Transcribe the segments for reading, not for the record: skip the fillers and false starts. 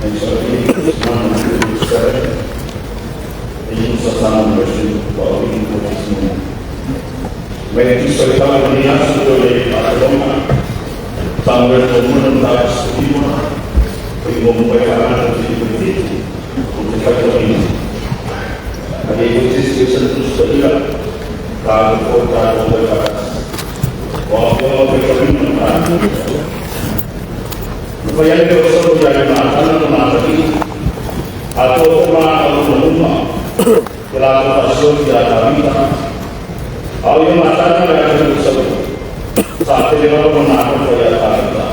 and so he simama na kustarehe ilikuwa sana mrefu kwa wingi wa Mungu. Wewe Kristo kama ni Yesu ndio aliyoma tangu Mungu ndasikiwa kwa Mungu kana kujibu kutaka nini. Hadi sisi tunastudia kwa supaya kita bisa menjadi makanan atau rumah pelaku tidak kita kalau yang makanan yang bisa saat ini kalau memakan tidak kita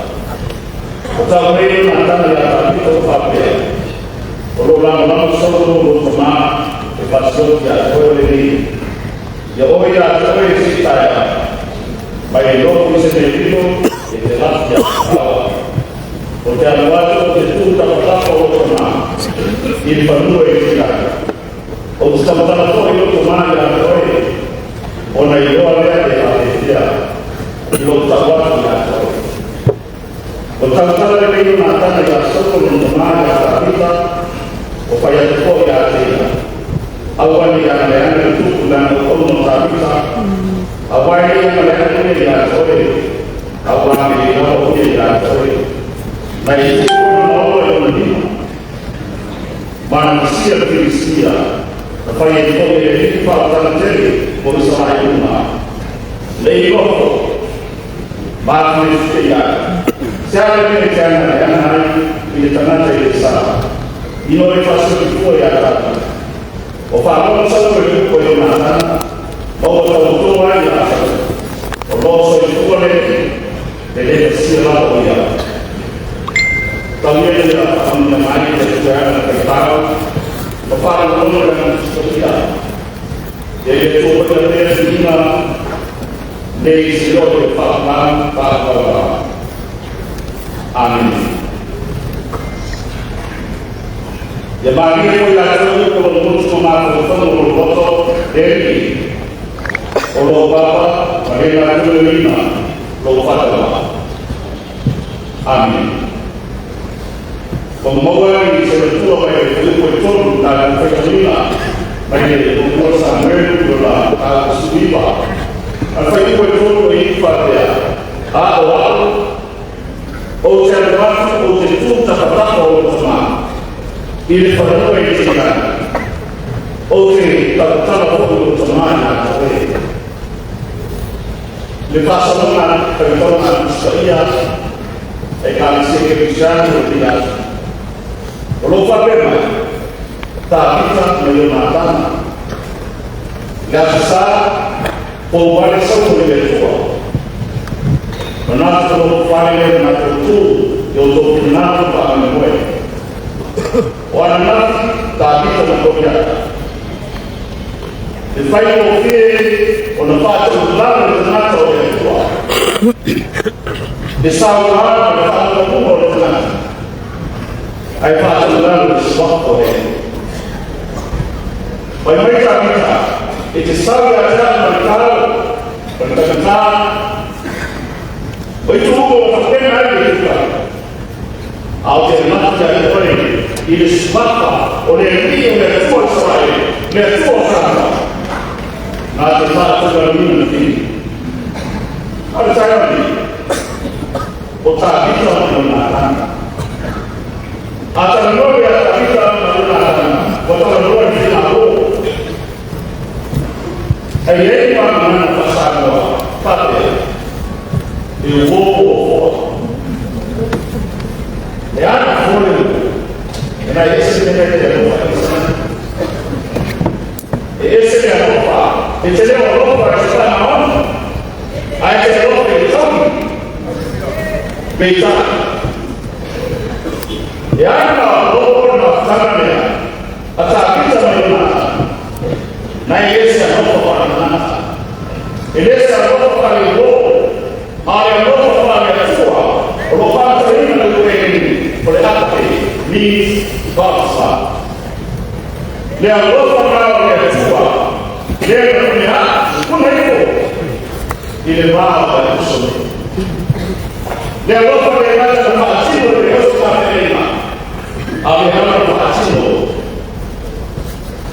kalau ini makanan yang kita pakai kalau orang seluruh rumah pelaku tidak boleh ya orang yang boleh kita baik orang bisa itu jelas ya porque a lugar de tudo está para o tomar e para o evitar ou está para o tomar a noite ou na ilha de Malaysia e o trabalho da o trabalho de bem matar a pessoa no tomar a vida o pai de fora a vida awal yang lain itu dan orang tak bisa awal yang lain itu dia sorry awal yang dia sorry. Mas isso não é manusia Krisia, apa yang boleh dipahami dari bersama rumah. Lepas manusia, siapa yang jangan yang hari di tengah desa, ini oleh pasal itu ya tak. Apa pasal itu yang mana? Bahawa tahu yang Allah itu oleh dari siapa dia. También la familia María de Ciudad de Pecado, para el mundo de la sociedad. De hecho, por la medicina, de Isidoro de Pazman para Amén. De María fue la acción con mucho más profundo por voto de él. O lo papa, María la Divina, lo fataba. Amén. Como y sobre todo el cuerpo la femenina bagi umur Samuel la subiba apa itu cuerpo ini pada awal observar o tentu tak o sama ini pada ini juga oke tak o sama na lepas sama pertemuan saya akan sekiranya tidak kalau Fatima tak bisa menyelamatkan, nggak bisa pembalas oleh Tuhan. Benar kalau Fatima itu untuk benar bahkan boleh. Orang tak bisa mengkopikan. Difai kopi, orang patut benar benar oleh Tuhan. Disawal benar benar oleh Tuhan. Ay patunggal sesuatu ini. Bagaimana kita? Itu sahaja berkata, itu bukan lagi kita. Alternatif dari orang ini sebab oleh ini yang berkuat sekali, berkuat sangat. Nanti patunggal ini nanti. Ada saya lagi. Otak kita menggunakan. Atas nama yang kita menggunakan, betul betul kita tahu. Ayat mana pasal pada ibu, ya boleh. Kerana Yesus menjadi Tuhan. Yesus yang apa? Yesus yang apa? Kita mahu. Ayat yang apa? Kita beda. Yang Allah mengatakannya, asal kita melihat, naik Yesus yang Allah. Yesus yang Allah itu, hari yang Allah Yeshua, Allah terima dari oleh hati, ni bangsa. Dia Allah Yeshua, dia melihat pun itu, ini bahasa Yesus. Dia Allah melihat tempat siapa Yesus ameona kwa achino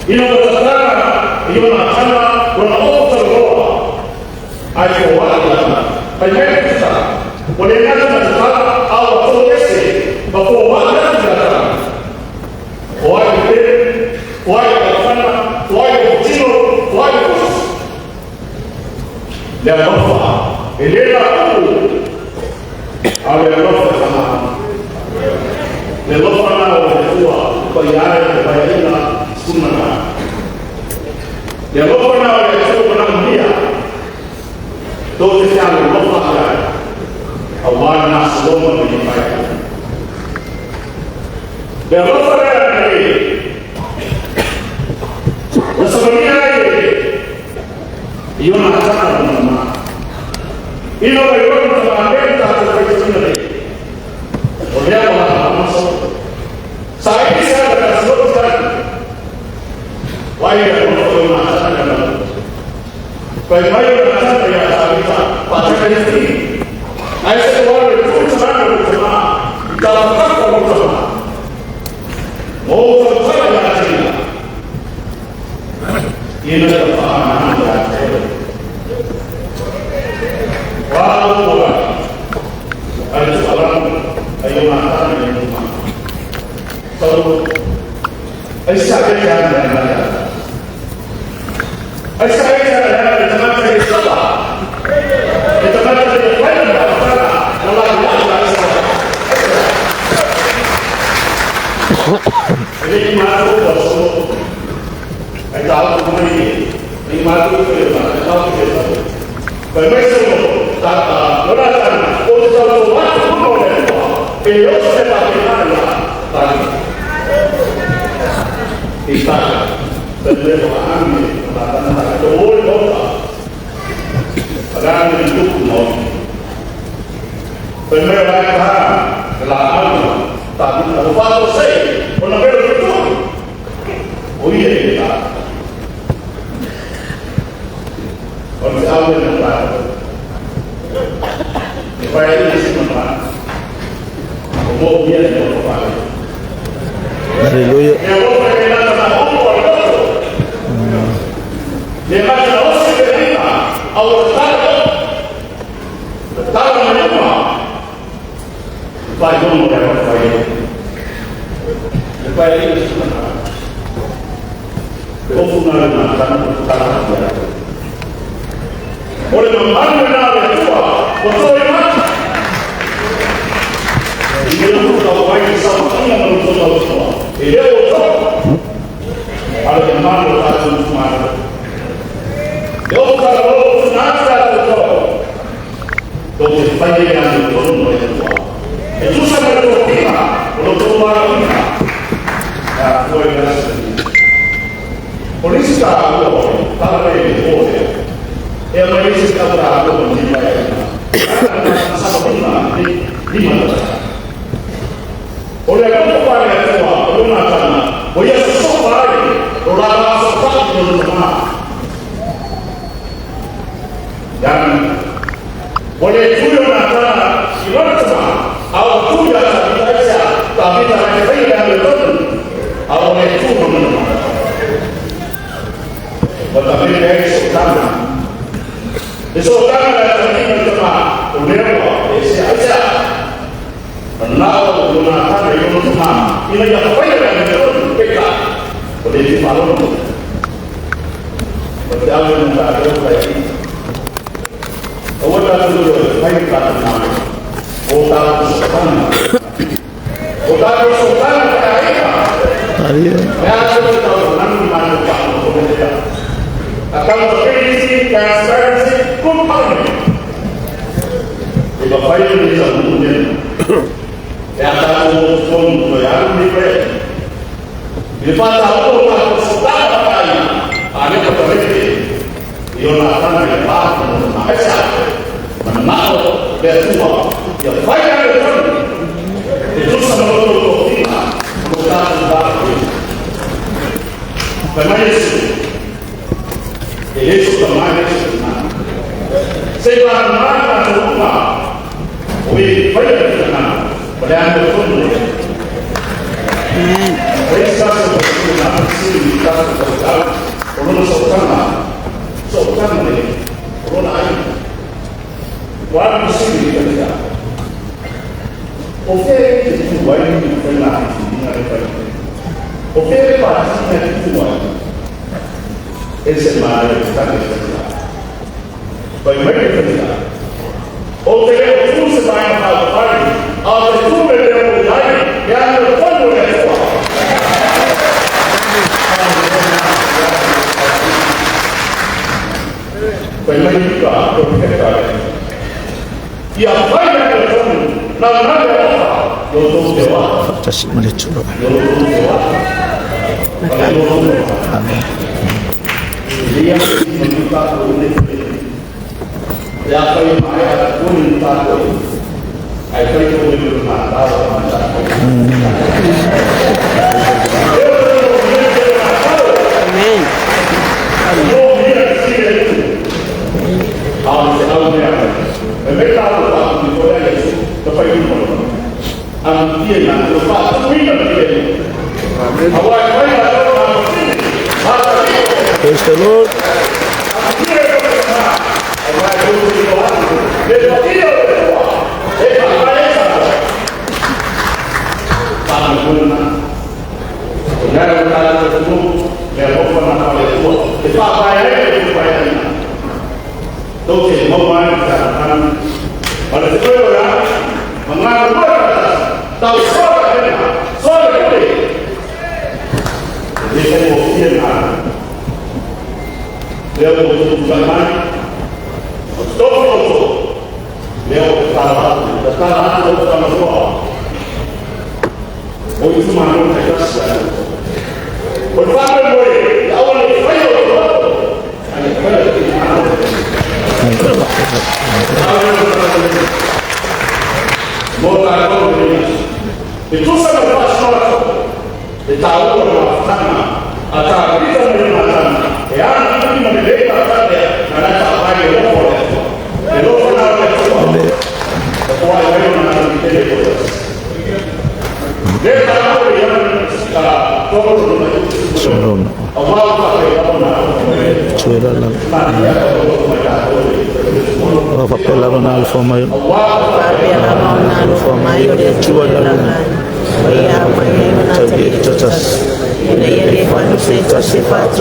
inapotakana inaonekana wanaofuata roho aliyowahi haikuta wanaenda katika au watokese bafo wanaanza wao kufanya wao kutino wao kufu la bafa elena au alelofa kama lelofa na walikuwa kwa yale kwa ina sunna lelofa na walikuwa na mdia tote yangu lelofa Allah na saloma menyampaikan lelofa na sebenarnya Iona akan nama Ino bayon sampai tak terkait oleh Allah masuk saya bisa berkasih wahai orang akan nama baik akan terlihat bisa pada kali ini ayat keluar itu sangat berjemaah dalam kata berjemaah mau selesai dengan ini ini adalah walaupun ada seorang ayunatan yang rumah kalau saya jangan saya jangan teman saya salah teman saya lain ini masuk masuk kalau begini ini masuk ke dalam permesso tak beratan untuk waktu kemudian elok seperti mana tadi kita terlepas beratan dulu doa dan itu pun pemerintah kelakar tapi lupa selesai penampil itu oh iya kita kalau saya menolak, supaya ini menolak, umum dia tidak berapa. Haleluya. Yang berkaitan dengan umum itu, dia macam orang cerita, awal tahu mana, supaya umum dia berapa. Supaya ini menolak, umum mana kan berkata dia. Oleh memandang tua, betul tak? Ini untuk tahu baik sama yang menurut tua. Ini betul. Ada yang malu satu semua. Dia kalau sengaja betul. Untuk bagi yang betul oleh tua. Itu sangat penting. Untuk orang kita, ya boleh rasa. Polisi tak boleh, tak boleh. Yang lain sekarang berapa mencintai sama benar di mana? Oleh apa yang tua belum ada, boleh sesuatu orang sesuatu belum pernah dan boleh juga ada ibarat sama awak juga tidak bisa tapi tak ada yang betul awak itu benar tetapi dari sekarang besok kan ada lagi berjemaah, kemudian siapa? Menau gunakan dari berjemaah. Ini yang apa yang betul kita boleh dimaklum. Berjalan dengan ada lagi. Awak dah dulu baik kata nama. Otak sultan kaya. Ya sudah tahu mana mana accountability, transparency, good government. Iba kayo din sa mundo kaya tayo kung mayroon di pa iba tayo kung sa tayo ano pa tayo yun akan dilakukan ng makasya manao betul ya kaya itu sa mga kita magkakaroon Yesus teman Yesus teman. Sebab mana rumah, we banyak teman. Pada betul. wani tana cikin alfari o fere ba cikin alfari wani ese ma da ta da ta bai mai da ta o fere o su se ba na alfari a da su me da o dai ya no fondo da su bai mai da o fere ta ya bai da ta na na Fantastic malichuro. Amen. Praise the Lord. Sifat